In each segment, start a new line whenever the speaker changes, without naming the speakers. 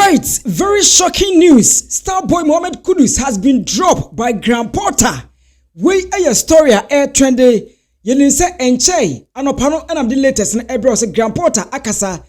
Alright, very shocking news. Star boy Mohammed Kudus has been dropped by Grand Porter. We a story air trendy. Yenin se enche anopano and am the latest in Ebro se Grand Porter akasa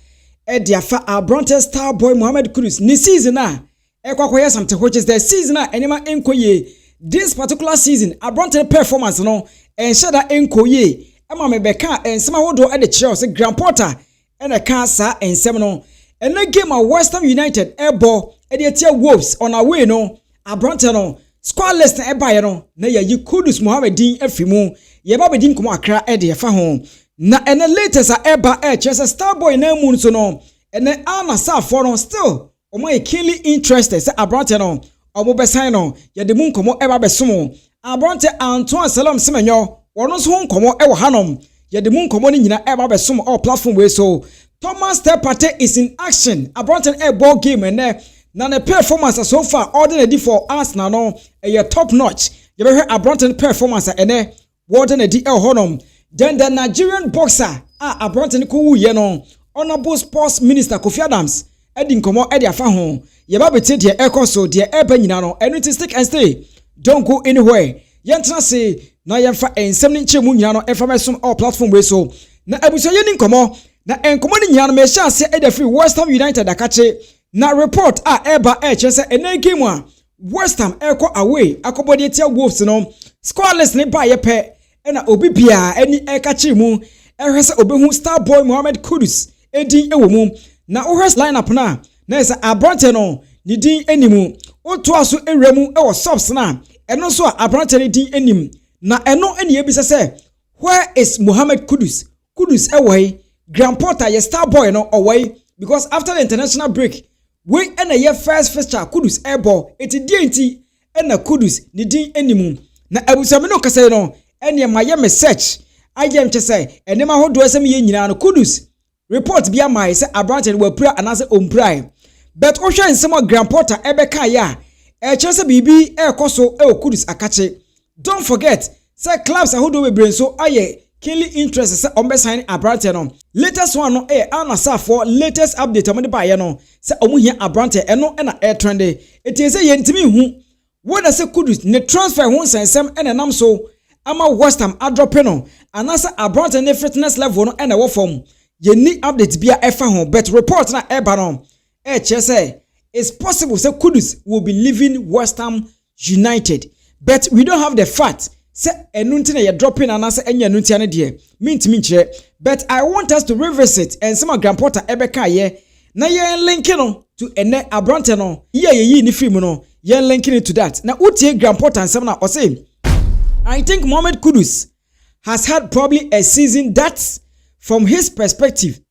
ediafa abronte star boy Mohammed Kudus ni season na ekwakoye something which is the season na enema enkoye. This particular season abronte performance no enche da enkoye ema mebeka ensema hodo e de kire se Grand Porter and a cancer and seminal. And the game of Western United airball and the tier Wolves on our way no abronte no squadless na eba no na ye Kudus Mohammed din afimu ye ba bedin komo akra e de fa ho na ene latest a eba chese star boy na mu so no ene AL-NASSR for no still omo e keenly interested say abronte no omo be sign no ye de mu komo eba be somo abronte ANTOINE Semenyo wono so komo e wo hanom ye de mu komo ni nyina eba be somo all platform we so Thomas PARTEY is in action. Abronte a ball game and na the performance so far ordinary for us now no a top notch. You better Abronte performance and warden a DL honum. Then the Nigerian boxer Abronte ku ye no honorable sports minister Kofi Adams edin komo e dia fa ho. Ye ba beti de e so de e ba nyina no enu to stick and stay. Don't go anywhere. Yentra say na yemfa ensem ni nche mu nyina no e fa mesum all platform we so. Na abuso ye ni komo na enkomo ni nyano me sha se e da free Western United akache na report eba chese ene game a West Ham ekọ away akobodi tia Wolves no scoreless ne ba ye pe na obi bia eni ekache mu ehwese obehu star boy Mohammed Kudus edin ewo mu na ohwes lineup na esa abronte no ni din enimu oto aso ewremu ewo subs na eno so abronte ni din enim na eno eni ebisa se where is Mohammed Kudus ewoi Grand Porter ye star boy no away because after the international break we and a year first fixture Kudus airball it DNT and a Kudus ni din enimu na abusamino kase no ene maye message ayem che say enema hodo asem ye nyina no Kudus report bia mai say abranche we pray anase omprai but o hwe nsem Grand Porter ebeka ya e che say bibi e koso e Kudus akache. Don't forget say clubs ahodo we brain so aye keenly interested say ombe sign abranche no latest one no AL-NASSR for latest update omde ba ye no say omu hia abranche eno na air trend it is say yentimi hu whether say Kudus ne transfer hu sensem ena nam so ama West Ham adrop no anasa abranche ne fitness level no ena wo form ye ni update bia efa ho but report na eba no che say it's possible say Kudus will be leaving West Ham United but we don't have the fact say enunti na ye dropping anase enya enunti ane de mintimi nche but I want us to revisit and some Grand Porter ebeka ye na ye link no to ene abronte no ye ni film no ye linking it to that na utie Grand Porter nsem na o say I think Mohammed Kudus has had probably a season that from his perspective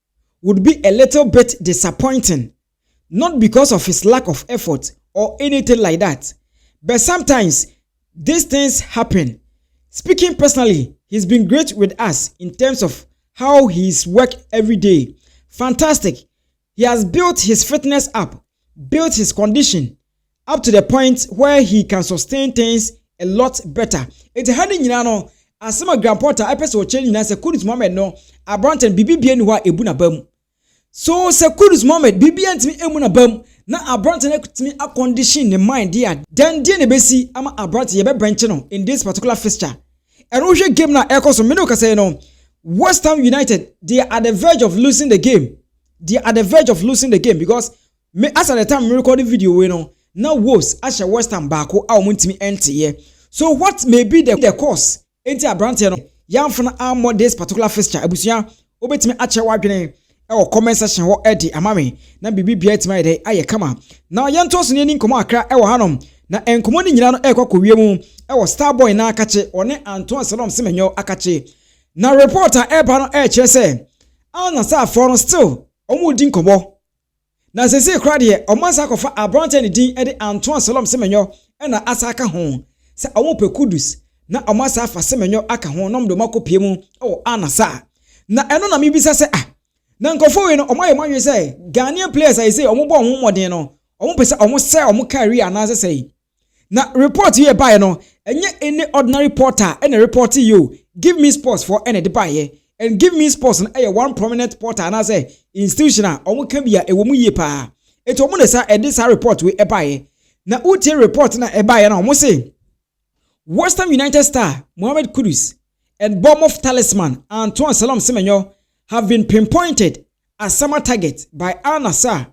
would be a little bit disappointing, not because of his lack of effort or anything like that, but sometimes these things happen. Speaking personally, he's been great with us in terms of how he's worked every day. Fantastic. He has built his fitness up, built his condition up to the point where he can sustain things a lot better. It's handing you know, as some Grand Porter, I person change na se Kudus Mohammed no, abranten bibi bia ni wa ebu na bam. So se Kudus Mohammed bibi antimi emu na bam, na abranten ekutimi a condition the mind there. Then die ne besi ama abranten ye be branch no in this particular fixture. And we game na ekoso me no ka say no. West Ham United, they are at the verge of losing the game. They are at the verge of losing the game because me as at the time me recording video we no now Wolves as West Ham bako a omuntimi ente here. So what may be the cause? Enti abranten no yamfana ammo this particular fixture abusia obetimi ache wadwene e comment section ho edi amame na bibi bia etima ede aye kama na yentoso ne ni nkomo akra e wo hanom na enkomo ni nyina no ekwakowie mu e wo star boy na akache one ANTOINE Semenyo akache na reporter eba no che say AL-NASSR for still omu di nkomo na sese kra de omansa kofa abranten din e de ANTOINE Semenyo e na asaka ho se omu pe Kudus na omasa fa Semenyo aka ho nom do makopie mu o AL-NASSR na eno na mibisa se na nkofo we no omaye manwe se Ghanaian players I say omo bo omo modern no omo pese omo se omo career na say na report here by no enye any ordinary porter and report you give me sports for any de buy and give me sports and one prominent porter and say institutional omo kan bia ewo mu yie pa It omo sa this report we ebaye. Na utie report na ebaye na omo say Western United star Mohammed Kudus and Bournemouth talisman ANTOINE Semenyo have been pinpointed as summer targets by AL-NASSR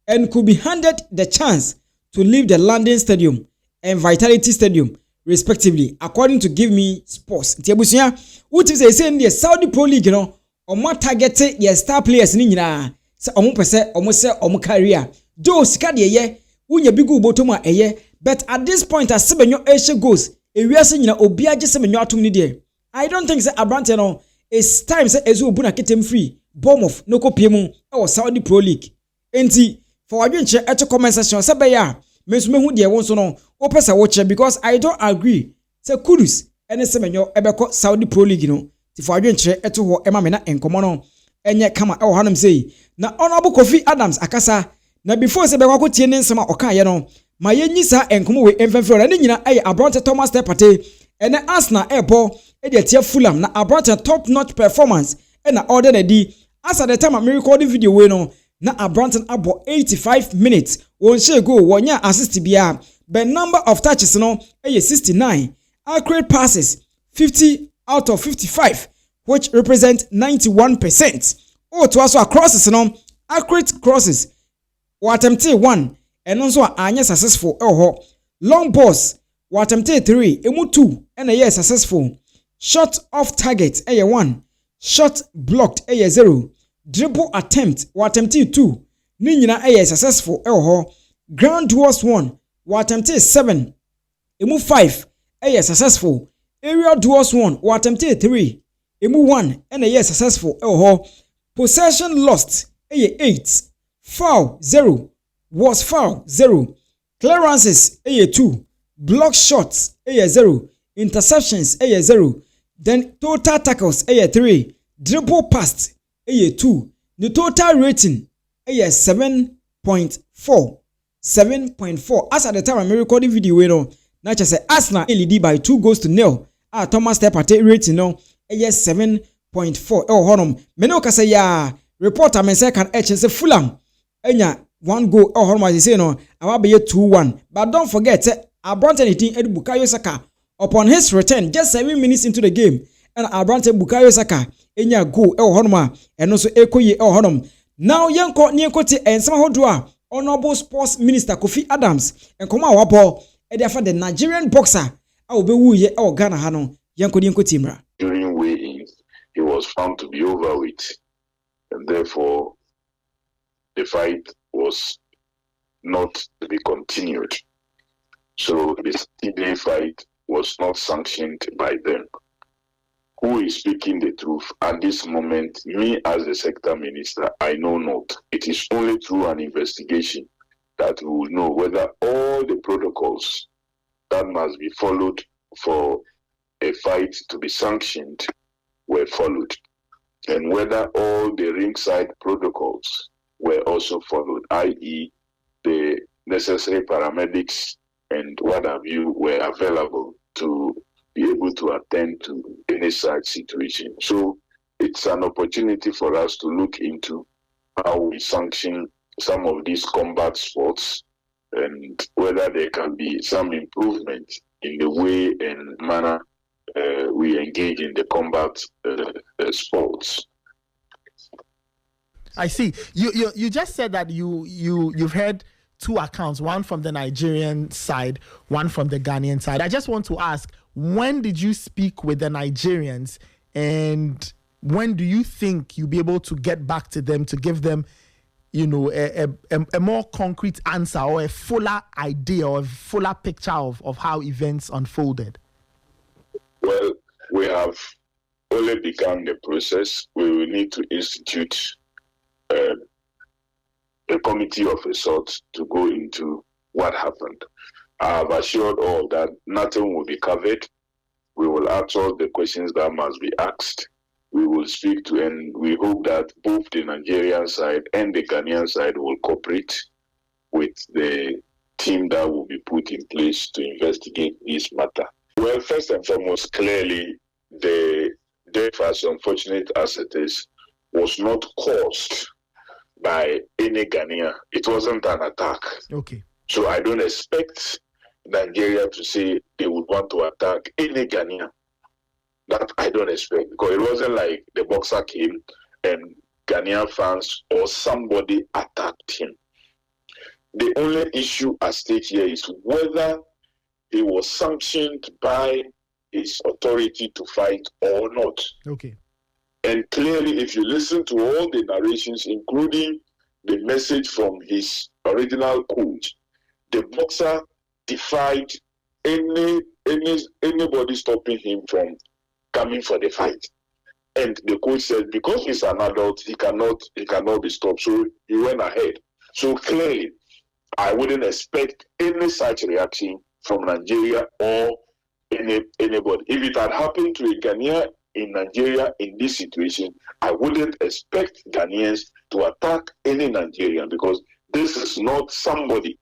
and could be handed the chance to leave the London Stadium and Vitality Stadium respectively, according to Give Me Sports. Tiabusia, what is saying the Saudi Pro League, omo target your star players ni nyina se omo pese omo se omo career. Do sika de ye, unya bigu botoma eye, but at this point as Semenyo eshe goes, ewiase nyina obi age Semenyo atum ni de. I don't think say Abrante no it's time say ezu obu na ketem free Bournemouth no ko piemu e Saudi Pro League. Enti for adwenche eto comment section say be ya mesumehu de won so no opesa wo che because I don't agree say Kudus ene Semenyo ebeko Saudi Pro League no ti for adwenche eto ho ema me na enkomo no enye kama e wo hanum sei na Honorable Kofi Adams akasa na before say be kwa tie ne nsema oka ye no ma yenyi sa enkomo we emfemfe na nyina eye Abrante Thomas Partey ene Arsenal ebo e de tie FULHAM na Abrante top notch performance e na order na di as at the time I'm recording video we no na Abrante abo 85 minutes won share go wonya assist bia but number of touches no e 69 accurate passes 50 out of 55 which represent 91%. Oh to also crosses no accurate crosses what attempted 1 and also anya successful long balls what attempted 3 emu 2 and a successful shot off target 1 shot blocked 0 dribble attempt what attempted 2 ni nyina successful ground duels 1 what attempted 7 emu 5 successful aerial duels 1 what attempted 3 emu 1 and a successful possession lost 8 foul 0 was foul 0 clearances 2 block shots 0 interceptions 0 then total tackles 3 dribble passed 2 the total rating 7.4 as at the time I'm recording video we no na say Arsenal lead by 2-0 Thomas Partey rating no 7.4 honum me no ka say ya reporter men say can say FULHAM enya 1 goal honum as say no awa be 2-1 but don't forget Abrante Bukayo Saka upon his return just 7 minutes into the game and Abrante Bukayo Saka enya goal honum and also ekoye honum now yenko te ensema hodua Honorable Sports Minister Kofi Adams and koma wapo e dey for the Nigerian boxer obewu ye Ghana ha no yenko timra.
During weigh-in he was found to be overweight and therefore the fight was not to be continued. So this day fight was not sanctioned by them. Who is speaking the truth at this moment? Me as the sector minister, I know not. It is only through an investigation that we will know whether all the protocols that must be followed for a fight to be sanctioned were followed, and whether all the ringside protocols were also followed, i.e. the necessary paramedics and what have you were available to be able to attend to any such situation. So it's an opportunity for us to look into how we sanction some of these combat sports and whether there can be some improvement in the way and manner we engage in the combat sports.
I see. You just said that you've heard two accounts, one from the Nigerian side, one from the Ghanaian side. I just want to ask, when did you speak with the Nigerians, and when do you think you'll be able to get back to them to give them, a more concrete answer or a fuller idea or a fuller picture of how events unfolded?
Well, we have only begun the process. We will need to institute a committee of a sort to go into what happened. I have assured all that nothing will be covered. We will ask all the questions that must be asked. We will speak to, and we hope that both the Nigerian side and the Ghanaian side will cooperate with the team that will be put in place to investigate this matter. Well, first and foremost, clearly, the death, as unfortunate as it is, was not caused by any Ghanaian. It wasn't an attack.
Okay.
So I don't expect Nigeria to say they would want to attack any Ghanaian. That I don't expect, because it wasn't like the boxer came and Ghanaian fans or somebody attacked him. The only issue at stake here is whether he was sanctioned by his authority to fight or not.
Okay.
And clearly, if you listen to all the narrations, including the message from his original coach, the boxer defied anybody stopping him from coming for the fight. And the coach said because he's an adult, he cannot be stopped. So he went ahead. So clearly, I wouldn't expect any such reaction from Nigeria or anybody. If it had happened to a Ghanaian in Nigeria in this situation, I wouldn't expect Ghanaians to attack any Nigerian, because this is not somebody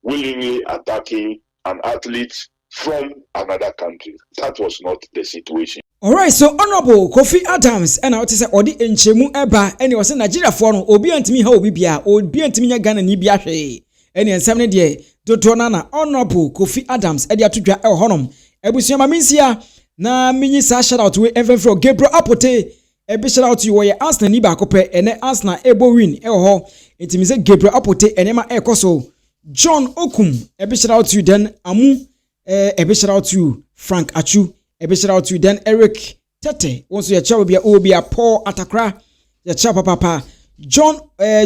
willingly attacking an athlete from another country. That was not the situation.
Alright, so Honorable Kofi Adams and I say odi enchemu eba and was Nigeria for no obi antimi ha obi bia obi antimi nya Ghana ni bia hwe ene ensam ne de dodo na Honorable Kofi Adams e de atodwa e honom ebusuama minsia na minyi sa shout out we Eventfro Gabriel Apote e be shout out you we Arsenal ni ba kope ene Arsenal ebo win e ho intimi say Gabriel Apote enema e koso John Okum e be shout out you then amu e be shout out you Frank Achu a big shout out to then Eric Tete. Once you chat will be a Paul Atakra, your chapa papa. John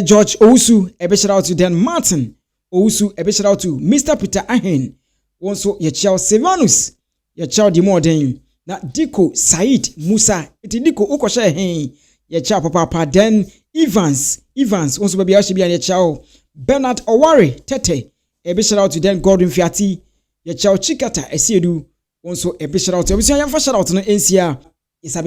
George Ousu, a big shout out to then Martin Ousu, a big shout out to Mr. Peter Ahen. Once your child Sevanus, your child the more than na Diko Said Musa, it Diko Okosha Hen, your chapa papa. Then Evans, once baby I should be your child Bernard Owari Tete, a big shout out to then Gordon Fiati, your child Chikata Esiedu. Also, a big shout out to every shout out to NCR is a